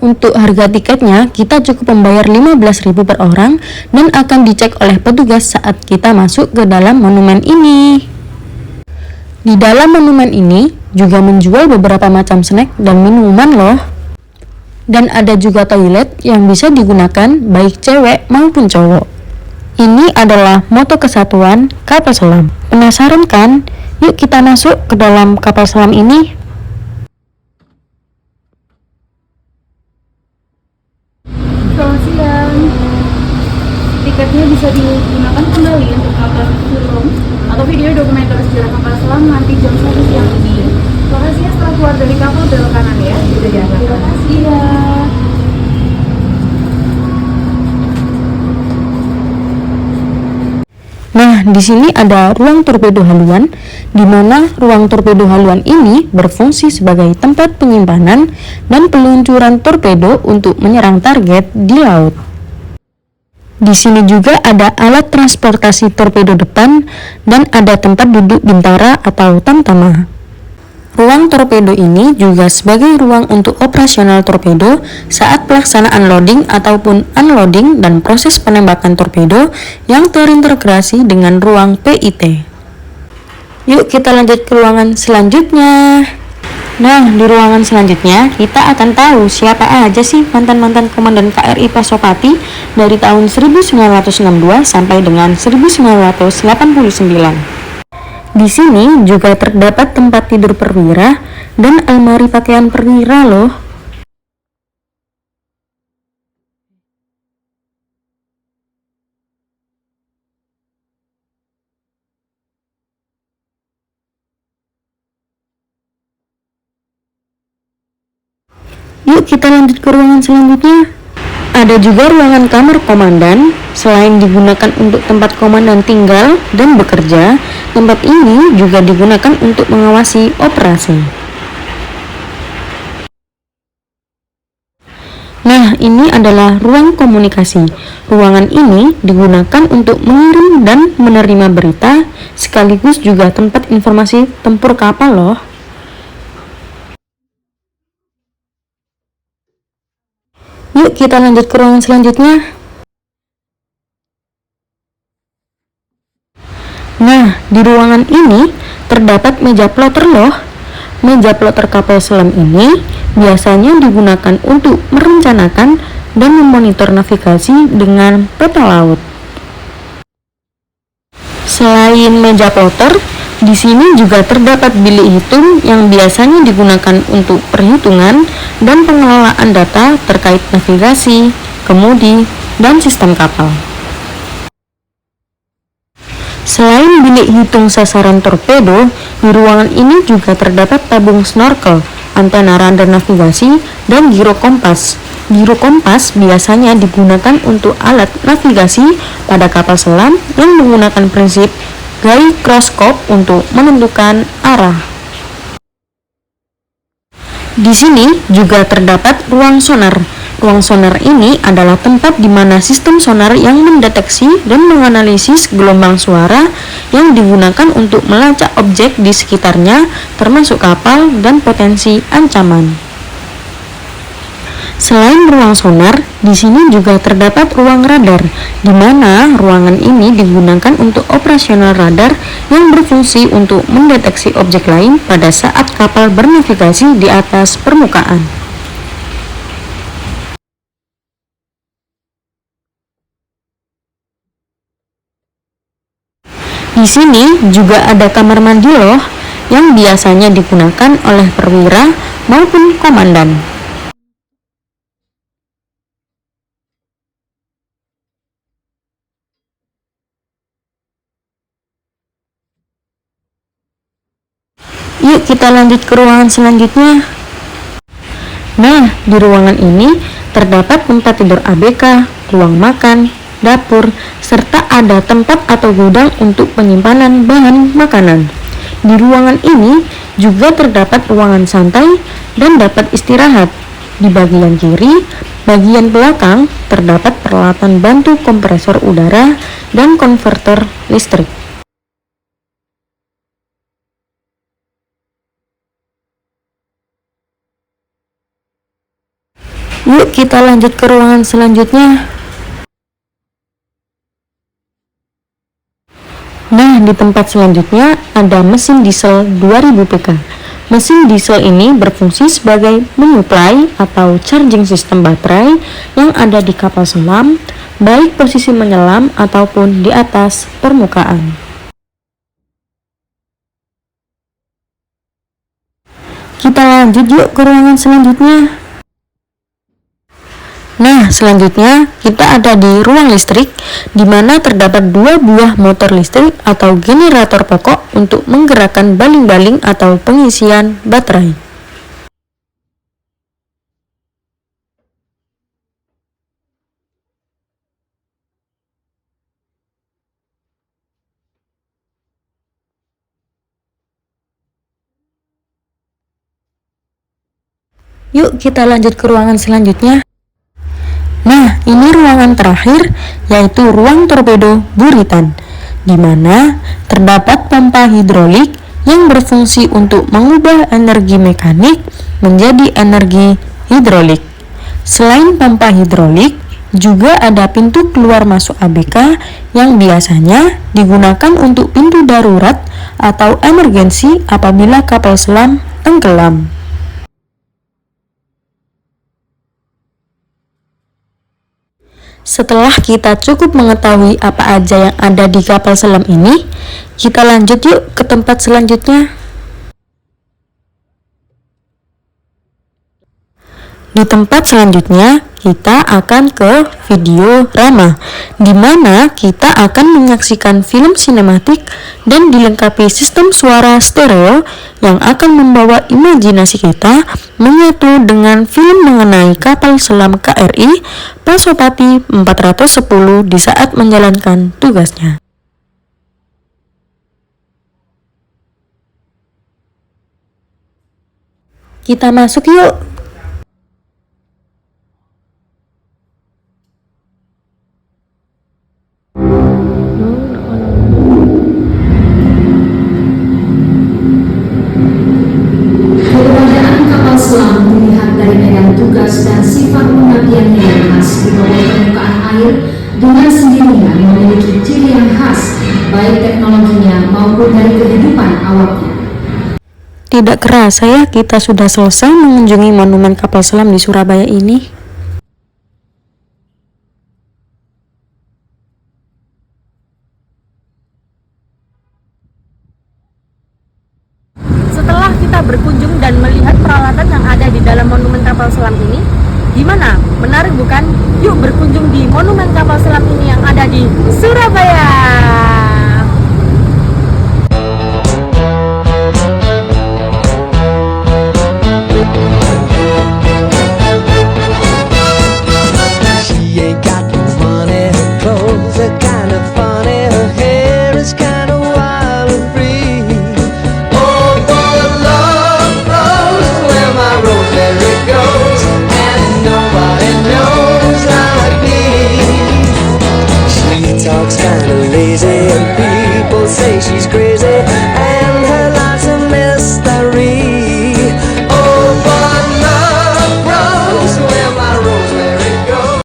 Untuk harga tiketnya, kita cukup membayar 15.000 per orang dan akan dicek oleh petugas saat kita masuk ke dalam monumen ini. Di dalam monumen ini juga menjual beberapa macam snack dan minuman loh. Dan ada juga toilet yang bisa digunakan baik cewek maupun cowok. Ini adalah moto kesatuan kapal selam. Penasaran kan? Yuk kita masuk ke dalam kapal selam ini. Selamat siang. Tiketnya bisa digunakan kembali untuk nonton film atau video dokumenter sejarah kapal selam nanti jam 1 siang ini. Lokasinya setelah keluar dari kapal belok kanan ya. Sudah diantar. Terima kasih ya. Nah, di sini ada ruang torpedo haluan, di mana ruang torpedo haluan ini berfungsi sebagai tempat penyimpanan dan peluncuran torpedo untuk menyerang target di laut. Di sini juga ada alat transportasi torpedo depan dan ada tempat duduk bintara atau tamtama. Ruang torpedo ini juga sebagai ruang untuk operasional torpedo saat pelaksanaan loading ataupun unloading dan proses penembakan torpedo yang terintegrasi dengan ruang PIT. Yuk kita lanjut ke ruangan selanjutnya. Nah, di ruangan selanjutnya kita akan tahu siapa aja sih mantan-mantan komandan KRI Pasopati dari tahun 1962 sampai dengan 1989. Di sini juga terdapat tempat tidur perwira dan almari pakaian perwira loh. Yuk kita lanjut ke ruangan selanjutnya. Ada juga ruangan kamar komandan. Selain digunakan untuk tempat komandan tinggal dan bekerja, tempat ini juga digunakan untuk mengawasi operasi. Nah, ini adalah ruang komunikasi. Ruangan ini digunakan untuk mengirim dan menerima berita, sekaligus juga tempat informasi tempur kapal loh. Yuk kita lanjut ke ruangan selanjutnya. Nah, di ruangan ini terdapat meja plotter loh. Meja plotter kapal selam ini biasanya digunakan untuk merencanakan dan memonitor navigasi dengan peta laut. Selain meja plotter, di sini juga terdapat bilik hitung yang biasanya digunakan untuk perhitungan dan pengelolaan data terkait navigasi, kemudi, dan sistem kapal. Selain bilik hitung sasaran torpedo, di ruangan ini juga terdapat tabung snorkel, antena radar navigasi, dan giro kompas. Giro kompas biasanya digunakan untuk alat navigasi pada kapal selam yang menggunakan prinsip gyroscope untuk menentukan arah. Di sini juga terdapat ruang sonar. Ruang sonar ini adalah tempat di mana sistem sonar yang mendeteksi dan menganalisis gelombang suara yang digunakan untuk melacak objek di sekitarnya, termasuk kapal dan potensi ancaman. Selain ruang sonar, di sini juga terdapat ruang radar, di mana ruangan ini digunakan untuk operasional radar yang berfungsi untuk mendeteksi objek lain pada saat kapal bernavigasi di atas permukaan. Di sini juga ada kamar mandi loh, yang biasanya digunakan oleh perwira maupun komandan. Yuk kita lanjut ke ruangan selanjutnya. Nah, di ruangan ini terdapat tempat tidur ABK, ruang makan, dapur, serta ada tempat atau gudang untuk penyimpanan bahan makanan. Di ruangan ini juga terdapat ruangan santai dan dapat istirahat. Di bagian kiri, bagian belakang terdapat peralatan bantu kompresor udara dan konverter listrik. Yuk kita lanjut ke ruangan selanjutnya. Nah, di tempat selanjutnya ada mesin diesel 2000 PK. Mesin diesel ini berfungsi sebagai menyuplai atau charging sistem baterai yang ada di kapal selam, baik posisi menyelam ataupun di atas permukaan. Kita lanjut yuk ke ruangan selanjutnya. Nah, selanjutnya kita ada di ruang listrik, di mana terdapat 2 buah motor listrik atau generator pokok untuk menggerakkan baling-baling atau pengisian baterai. Yuk kita lanjut ke ruangan selanjutnya. Nah, ini ruangan terakhir, yaitu ruang torpedo buritan, di mana terdapat pompa hidrolik yang berfungsi untuk mengubah energi mekanik menjadi energi hidrolik. Selain pompa hidrolik, juga ada pintu keluar masuk ABK yang biasanya digunakan untuk pintu darurat atau emergensi apabila kapal selam tenggelam. Setelah kita cukup mengetahui apa aja yang ada di kapal selam ini, kita lanjut yuk ke tempat selanjutnya. Di tempat selanjutnya, kita akan ke video Rama, di mana kita akan menyaksikan film sinematik dan dilengkapi sistem suara stereo yang akan membawa imajinasi kita menyatu dengan film mengenai kapal selam KRI Pasopati 410 di saat menjalankan tugasnya. Kita masuk yuk. Keberadaan kapal selam dilihat dari medan tugas dan sifat pengabdiannya yang khas di bawah permukaan air dengan sendirinya memiliki ciri yang khas, baik teknologinya maupun dari kehidupan awaknya. Tidak kerasa ya, kita sudah selesai mengunjungi monumen kapal selam di Surabaya ini. Setelah kita berkunjung dan melihat peralatan yang ada di dalam monumen kapal selam ini, gimana? Menarik bukan? Yuk berkunjung di monumen kapal selam ini yang ada di Surabaya. She ain't got no money, her clothes are kind of funny, her hair is kind of wild and free. Oh, for love flows where my rosemary goes, and nobody knows like me. She talks kind of lazy, and people say she's crazy.